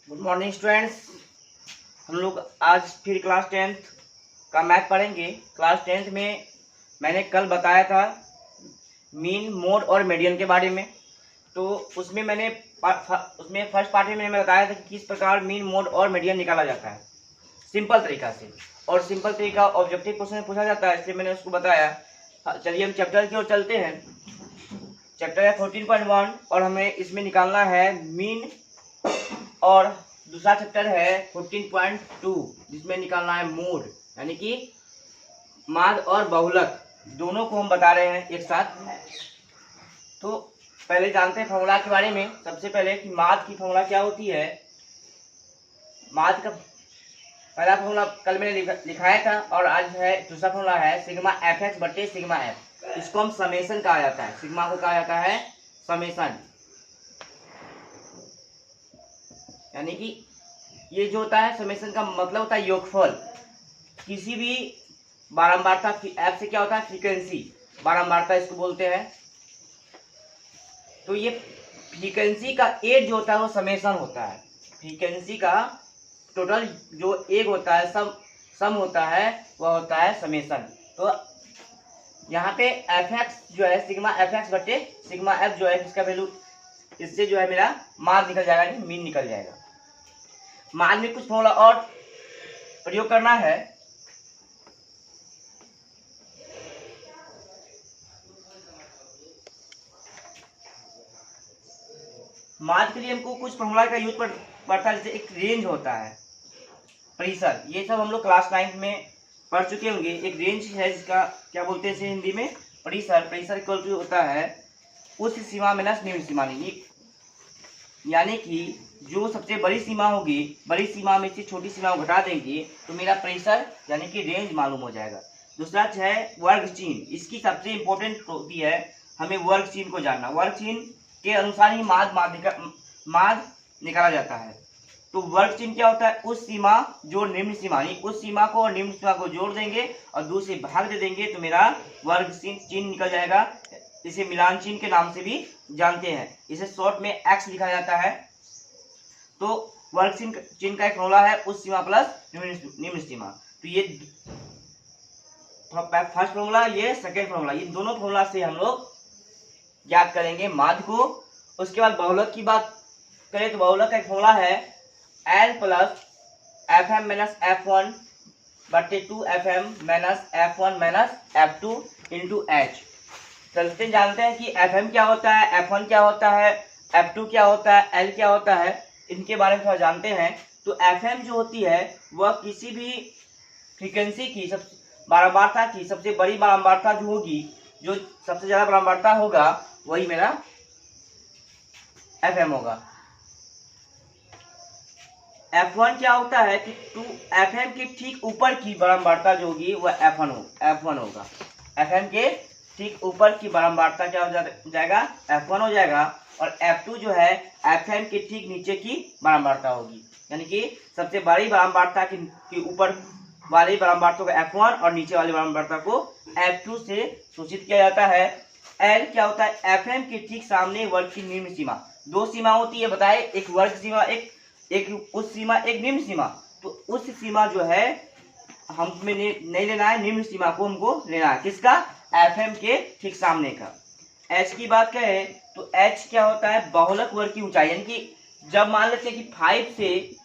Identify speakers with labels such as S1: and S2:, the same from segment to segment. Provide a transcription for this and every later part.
S1: Good morning students. हम लोग आज फिर क्लास 10th का मैथ पढ़ेंगे। क्लास 10th में मैंने कल बताया था मीन, मोड और मीडियन के बारे में। तो उसमें फर्स्ट पार्ट में मैंने बताया था कि किस प्रकार मीन, मोड और मीडियन निकाला जाता है सिंपल तरीका से, और सिंपल तरीका ऑब्जेक्टिव क्वेश्चन में पूछा जाता है, इसलिए मैंने उसको बताया। चलिए हम चैप्टर की ओर चलते हैं। चैप्टर है 14.1 और हमें इसमें निकालना है मीन, और दूसरा चैप्टर है 14.2 जिसमें निकालना है मोड, यानी कि माद और बहुलक, दोनों को हम बता रहे हैं एक साथ। तो पहले जानते हैं फॉर्मूला के बारे में। सबसे पहले कि माद की फॉर्मूला क्या होती है। माद का पहला फॉर्मूला कल मैंने लिखाया था, और आज है दूसरा फॉर्मूला है सिग्मा एफ एक्स बटे सिग्मा एफ। इसको हम समेसन कहा जाता है, सिग्मा को कहा जाता है समेसन, यानी कि ये जो होता है समेसन का मतलब होता है योगफल। किसी भी बारंबारता, एफ से क्या होता है फ्रीक्वेंसी, बारंबारता इसको बोलते हैं। तो ये फ्रीक्वेंसी का एज जो होता है वो समेसन होता है। फ्रीक्वेंसी का टोटल जो एग होता है, सम होता है, वह होता है समेसन। तो यहाँ पे एफ एक्स जो है सिग्मा एफ एक्स बटे सिग्मा एफ जो है इसका वैल्यू, इससे जो है मेरा मान निकल जाएगा, नहीं मीन निकल जाएगा। मान में कुछ फॉर्मूला और प्रयोग करना है। मान के लिए हमको कुछ फॉर्मूला का यूज पड़ता है, जैसे एक रेंज होता है, परिसर, ये सब हम लोग क्लास 9 में पढ़ चुके होंगे। एक रेंज है जिसका क्या बोलते हैं इसे हिंदी में, परिसर। परिसर इक्वल टू होता है उस सीमा माइनस निम्न सीमा, यानी कि जो सबसे बड़ी सीमा होगी, बड़ी सीमा में से छोटी सीमा को घटा देंगे तो मेरा परिसर यानी कि रेंज मालूम हो जाएगा। दूसरा है वर्ग चिन्ह। इसकी सबसे इंपॉर्टेंट होती है हमें वर्ग चिन्ह को जानना। वर्ग चिन्ह के अनुसार ही माद निकाला जाता है। तो वर्ग चिन्ह क्या होता है, उस सीमा जो निम्न सीमा, उस सीमा को और निम्न सीमा को जोड़ देंगे और 2 से भाग दे देंगे तो मेरा वर्ग चिन्ह निकल जाएगा। इसे मिलान चिन्ह के नाम से भी जानते हैं, इसे शॉर्ट में एक्स लिखा जाता है। तो वर्ग चिन्ह का एक फॉर्मूला है उस सीमा प्लस निम्न सीमा। तो ये फर्स्ट फॉर्मूला, ये सेकेंड फॉर्मूला, ये दोनों फॉर्मूला से हम लोग ज्ञात करेंगे माध्य को। उसके बाद बहुलक की बात करें तो बहुलक का एक फॉर्मूला है L plus F M minus F one बटे 2 F M minus F one minus F two into H. चलते जानते हैं कि एफ एम क्या होता है, एफ वन क्या होता है, एफ टू क्या होता है, एल क्या होता है, इनके बारे में थोड़ा जानते हैं। तो एफ एम जो होती है वह किसी भी फ्रीक्वेंसी की बारंबारता की सबसे बड़ी बारंबारता जो होगी, जो सबसे ज्यादा बारंबारता होगा वही मेरा एफ एम होगा। F1 क्या होता है कि 2 FM के ठीक ऊपर की बारंबारता जो होगी वह F1 होगा। FM के ठीक ऊपर की बारंबारता क्या हो जाएगा, F1 हो जाएगा। और F2 जो है FM के ठीक नीचे की बारंबारता होगी, यानी कि सबसे बड़ी बारंबारता के ऊपर वाली बारंबारता को F1 और नीचे वाली बारंबारता को F2 से सूचित किया जाता है। L क्या होता है, FM के ठीक सामने वर्ग की निम्न सीमा। 2 सीमा होती है बताए, एक वर्ग सीमा, एक उस सीमा, एक निम्न सीमा। तो उस सीमा जो है हमें नहीं लेना है, निम्न सीमा को हमको लेना है, किसका, एफएम के ठीक सामने का। एच की बात करें तो एच क्या होता है, बहुलक वर्ग की ऊंचाई, यानी कि जब मान लेते हैं कि 5 से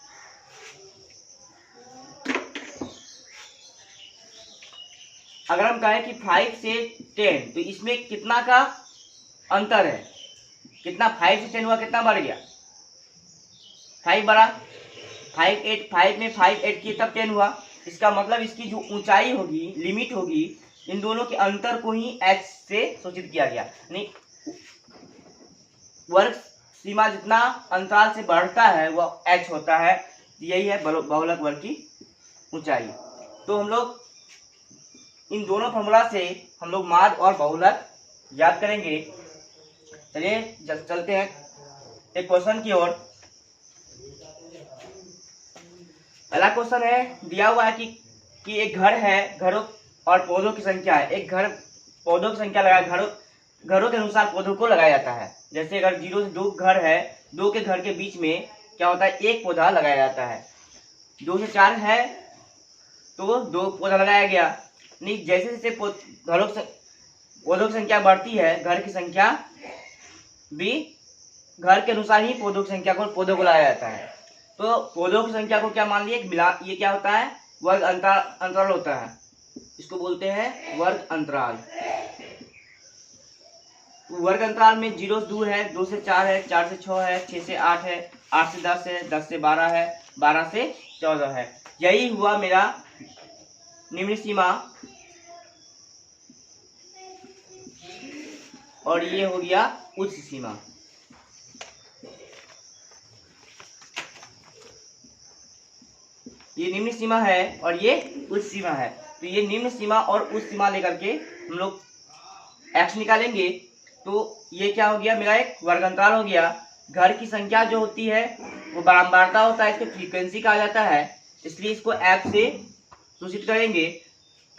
S1: अगर हम कहें कि 5 से 10 तो इसमें कितना का अंतर है, कितना 5 से 10 हुआ, कितना बढ़ गया, 5 बढ़ा, 5 में 5 ऐड किए तब 10 हुआ। इसका मतलब इसकी जो ऊंचाई होगी, लिमिट होगी, इन दोनों के अंतर को ही h से सूचित किया गया। यानी वर्ग सीमा जितना अंतराल से बढ़ता है वह h होता है। यही है बहुलक वर्ग की ऊंचाई। तो हम लोग इन दोनों फॉर्मूला से हम लोग माद और बहुलक याद करेंगे। चलिए चलते हैं एक क्वेश्चन की ओर। पहला क्वेश्चन है, दिया हुआ है कि एक घर है, घरों और पौधों की संख्या है। एक घर, पौधों की संख्या लगाया, घरों के अनुसार पौधों को लगाया जाता है। जैसे अगर 0 से 2 घर है, 2 के घर के बीच में क्या होता है, एक पौधा लगाया जाता है। 2 से 4 है तो 2 पौधा लगाया गया। नहीं, जैसे जैसे पौधों की संख्या बढ़ती है, घर की संख्या भी, घर के अनुसार ही पौधों की संख्या को लगाया जाता है। तो पौधों की संख्या को क्या मान लिया, ये क्या होता है, वर्ग अंतराल होता है। इसको बोलते हैं वर्ग अंतराल। वर्ग अंतराल में 0 से 2 है, 2 से 4 है, 4 से 6 है, 6 से 8 है, 8 से 10 है, 10 से 12 है, 12 से 14 है। यही हुआ मेरा निम्न सीमा, और ये हो गया उच्च सीमा। ये निम्न सीमा है और ये उच्च सीमा है। तो ये निम्न सीमा और उच्च सीमा लेकर के हम लोग x निकालेंगे। तो ये क्या हो गया, मेरा एक वर्गांतराल हो गया। घर की संख्या जो होती है वो बारंबारता होता है, इसको फ्रीक्वेंसी कहा जाता है, इसलिए इसको f से सूचित करेंगे।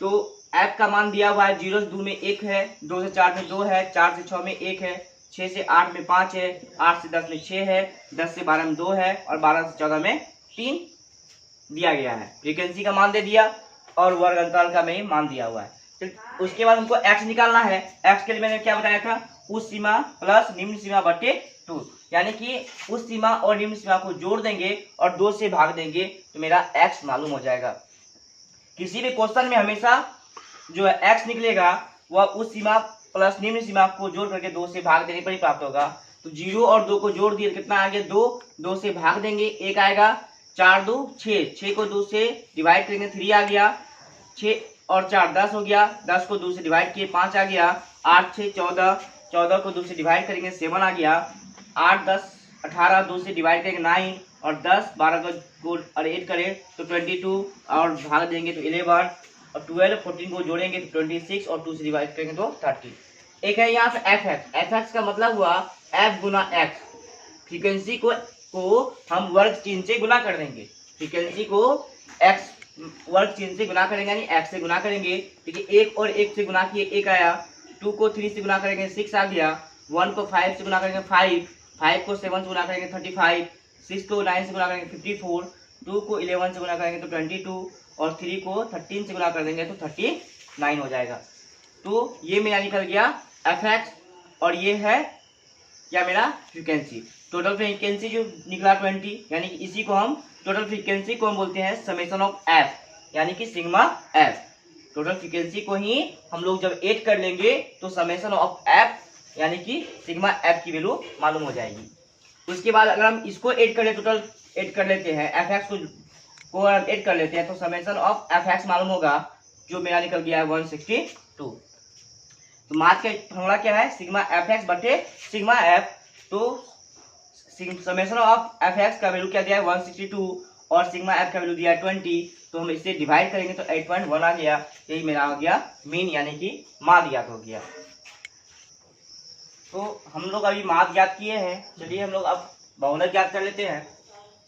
S1: तो f का मान दिया हुआ है, 0 से 2 में 1 है, 2 से 4 में 2 है, 4 से 6 में 1 है, 6 से 8 में 5 है, 8 से 10 में 6 है, 10 से 12 में 2 है, और 12 से 14 में 3 दिया गया है। फ्रीक्वेंसी का मान दे दिया और वर्ग अंतराल का में मान दिया हुआ है। तो उसके बाद हमको x निकालना है। x के लिए मैंने क्या बताया था, उच्च सीमा प्लस निम्न सीमा बटे 2, यानी कि उच्च सीमा और निम्न सीमा को जोड़ देंगे और 2 से भाग देंगे तो मेरा x मालूम हो जाएगा। किसी भी क्वेश्चन में हमेशा जो है x निकलेगा वह उच्च सीमा प्लस निम्न सीमा को जोड़ करके 2 से भाग देने पर ही प्राप्त होगा। तो 0 और 2 को जोड़ दिए, कितना आ गया 2, 2 से भाग देंगे 1 आएगा, 4 2 6, 6 को 2 से डिवाइड करेंगे 3 आ गया, 6 और 4 10 हो गया, 10 को 2 से डिवाइड किए 5 आ गया, 8 6 14, 14 को 2 से डिवाइड करेंगे 7 आ गया, 8 10 18, 2 से डिवाइड करेंगे 9, और 10 12 को और 8 करें तो 22, और भाग देंगे तो 11, और 12 14 को जोड़ेंगे तो 26, और 2 से डिवाइड करेंगे तो 30। एक है यहाँ पे fx का मतलब हुआ f गुना x। फ्रीक्वेंसी को हम वर्ग चिन्ह से गुना कर देंगे, फ्रीक्वेंसी को x वर्ग चिन्ह से गुना करेंगे, यानी x से गुना करेंगे। देखिए 1 और 1 से गुना किए 1 आया, 2 को 3 से गुना करेंगे 6 आ गया, 1 को 5 से गुना करेंगे 5, 5 को 7 से गुना करेंगे 35, 6 को 9 से गुना करेंगे 54, 2 को 11 से गुना करेंगे तो 22, और 3 को 13 से गुना कर देंगे तो 39 हो जाएगा। तो ये मेरा निकल गया fx, और ये है क्या मेरा फ्रीक्वेंसी। टोटल फ्रीक्वेंसी जो निकला 20, यानी कि इसी को हम टोटल फ्रीक्वेंसी को हम बोलते हैं समेशन ऑफ f, यानी कि सिग्मा f। टोटल फ्रीक्वेंसी को ही हम लोग जब ऐड कर लेंगे तो समेशन ऑफ f यानी कि सिग्मा f की वैल्यू मालूम हो जाएगी। उसके बाद अगर हम इसको ऐड कर ले, टोटल ऐड कर लेते हैं, fx को हम ऐड कर लेते हैं तो समेशन ऑफ fx मालूम होगा, जो मेरा निकल गया है 162। तो मास का फॉर्मूला क्या है, सिग्मा fx बटे सिग्मा f। तो समेशन ऑफ fx का वैल्यू क्या दिया है 162, और सिग्मा f का वैल्यू दिया है 20। तो हम इसे डिवाइड करेंगे तो 8.1 आ गया, यही मेरा हो गया मीन, यानी कि माध्य ज्ञात हो गया। तो हम लोग अभी माध्य ज्ञात किए हैं, चलिए हम लोग अब बहुलक ज्ञात कर लेते हैं।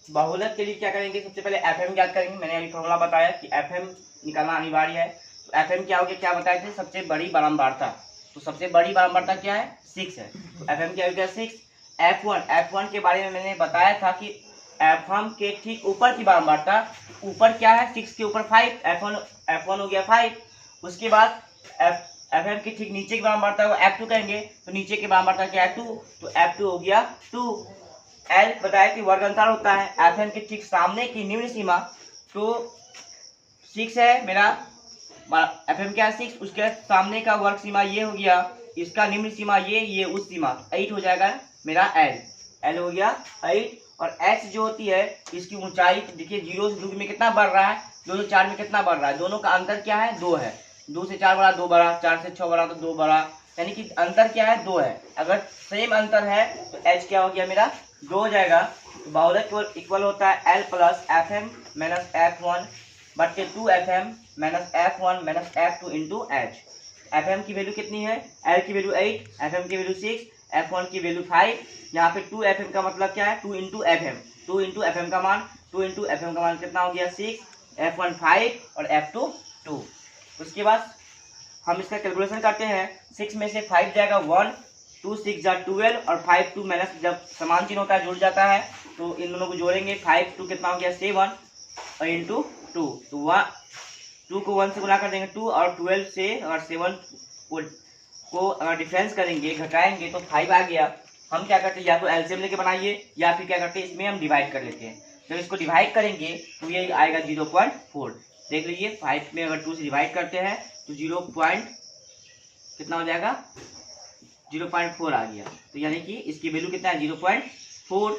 S1: बहुलक के लिए क्या करेंगे, सबसे पहले fm ज्ञात करेंगे। मैंने अभी फॉर्मूला बताया कि fm निकालना अनिवार्य है। तो fm क्या हो गया, क्या बताए थे, सबसे बड़ी बारंबारता। तो सबसे बड़ी बारंबारता क्या है, 6 है। तो fm क्या हो गया 6। f1 के बारे में मैंने बताया था कि f1 के ठीक ऊपर की बारंबारता, ऊपर क्या है 6 के ऊपर 5, f1 हो गया 5। उसके बाद fm के ठीक नीचे की बारंबारता को f2 कहेंगे, तो नीचे की बारंबारता क्या है 2, तो f2 हो गया 2। l बताया कि वर्ग अंतराल होता है, fm के ठीक सामने की निम्न सीमा, तो 6 है मेरा, fm क्या है 6, उसके सामने का वर्ग सीमा ये हो गया, इसका निम्न सीमा ये उस सीमा 8 हो जाएगा मेरा l हो गया 8। और h जो होती है इसकी ऊंचाई, देखिए 0 से 2 में कितना बढ़ रहा है, 2 से 4 में कितना बढ़ रहा है, दोनों का अंतर क्या है 2 है। 2 से 4 बड़ा 2 बड़ा, 4 से 6 बड़ा तो 2 बड़ा, यानी कि अंतर क्या है 2 है। अगर सेम अंतर है तो h क्या हो गया मेरा 2 हो जाएगा। तो बहुलक इक्वल होता है l plus fm minus f1 बटे 2fm minus f1 minus f2 into h। fm की वैल्यू कितनी है, l की वैल्यू 8, fm की वैल्यू 6, f1 की वैल्यू 5। यहाँ पे 2fm का मतलब क्या है 2 इंटू fm, 2 इंटू fm का मान, 2 इंटू fm का मान कितना हो गया 6, f1 5 और f2 2। उसके बाद हम इसका कैलकुलेशन करते हैं, 6 में से 5 जाएगा 1, 2 6 जा 12, और 5 2 माइनस जब समान चिन्ह होता है जुड़ जाता है तो इन दोनों को जोड़ेंगे, 5 2 कितना हो गया 7 और इंटू 2, तो 2 को 1 से गुना कर देंगे 2, और 12 से अगर 7 को अगर डिफरेंस करेंगे, घटाएंगे, तो 5 आ गया। हम क्या करते हैं, या तो एलसीएम लेके बनाइए या फिर क्या करते हैं इसमें हम डिवाइड कर लेते हैं। जब इसको डिवाइड करेंगे तो ये आएगा 0.4। देख लीजिए 5 में अगर 2 से डिवाइड करते हैं तो 0. कितना हो जाएगा 0.4 आ गया। तो यानी कि इसकी वैल्यू कितना है 0.4,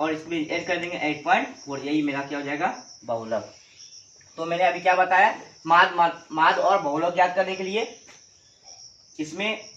S1: और इसमें ऐड कर देंगे 8.4। यही मेरा क्या हो जाएगा बहुलक। तो मैंने अभी क्या बताया, माद और बहुलक ज्ञात करने के लिए इसमें